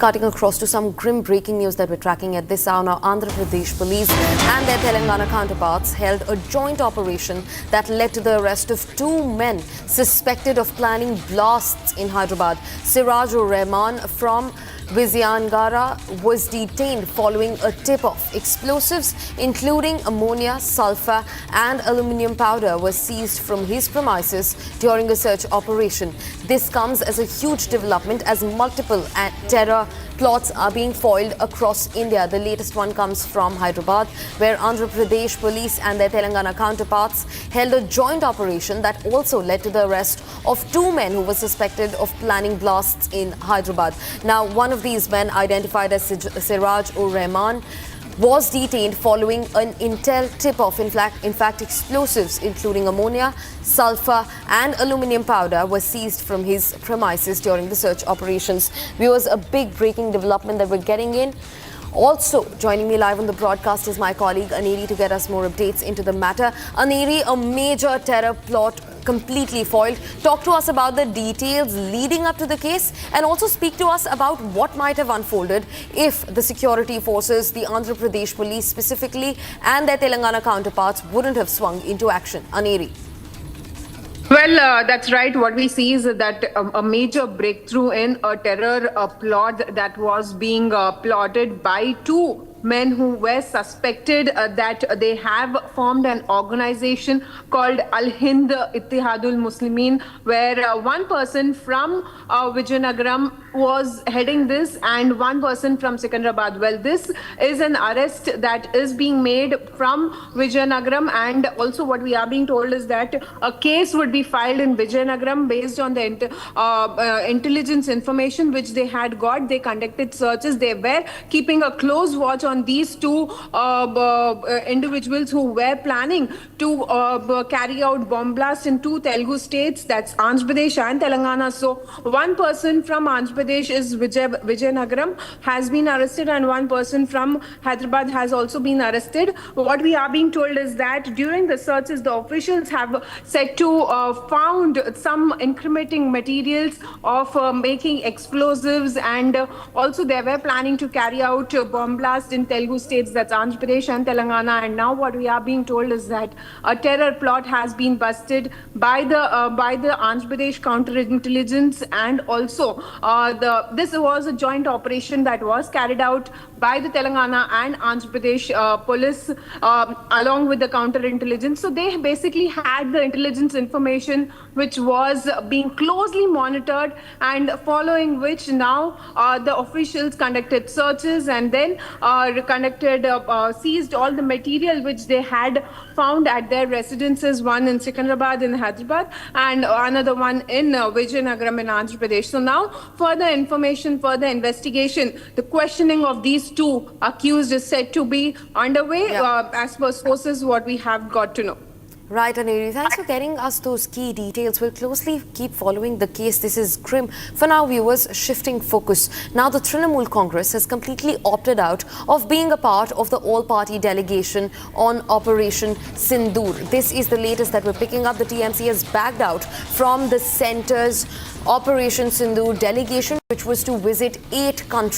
Cutting across to some grim breaking news that we're tracking at this hour now. Andhra Pradesh police and their Telangana counterparts held a joint operation that led to the arrest of two men suspected of planning blasts in Hyderabad. Sirajur Rahman from Vizianagara was detained following a tip-off. Explosives including ammonia, sulfur and aluminium powder were seized from his premises during a search operation. This comes as a huge development as multiple terror plots are being foiled across India. The latest one comes from Hyderabad, where Andhra Pradesh police and their Telangana counterparts held a joint operation that also led to the arrest of two men who were suspected of planning blasts in Hyderabad. Now, one of these men, identified as Siraj-ur-Rahman, was detained following an intel tip-off. In fact, explosives including ammonia, sulfur and aluminium powder were seized from his premises during the search operations. Viewers, a big breaking development that we're getting in. Also joining me live on the broadcast is my colleague Aneri to get us more updates into the matter. Aneri, a major terror plot completely foiled. Talk to us about the details leading up to the case and also speak to us about what might have unfolded if the security forces, the Andhra Pradesh police specifically, and their Telangana counterparts wouldn't have swung into action. Aneri. Well, that's right. What we see is that a major breakthrough in a terror plot that was being plotted by two men who were suspected that they have formed an organization called Al-Hind Ittihadul Muslimin, where one person from Vizianagaram was heading this and one person from Secunderabad. Well, this is an arrest that is being made from Vizianagaram, and also what we are being told is that a case would be filed in Vizianagaram based on the intelligence information which they had got. They conducted searches. They were keeping a close watch on these two individuals who were planning to carry out bomb blasts in two Telugu states, that's Andhra Pradesh and Telangana. So one person from Andhra Pradesh is Vizianagaram has been arrested, and one person from Hyderabad has also been arrested. What we are being told is that during the searches, the officials have said to found some incriminating materials of making explosives, and also they were planning to carry out bomb blast in Telugu states, that's Andhra Pradesh and Telangana. And now what we are being told is that a terror plot has been busted by the Andhra Pradesh counterintelligence, and also this was a joint operation that was carried out by the Telangana and Andhra Pradesh police along with the counterintelligence. So they basically had the intelligence information which was being closely monitored, and following which now the officials conducted searches and then seized all the material which they had found at their residences, one in Secunderabad in Hyderabad and another one in Vizianagaram in Andhra Pradesh. So now further information, further investigation, the questioning of these two accused is said to be underway, as per sources what we have got to know. Right, Aneri. Thanks for getting us those key details. We'll closely keep following the case. This is grim. For now, viewers, shifting focus. Now, the Trinamool Congress has completely opted out of being a part of the all-party delegation on Operation Sindoor. This is the latest that we're picking up. The TMC has backed out from the centre's Operation Sindoor delegation, which was to visit 8 countries.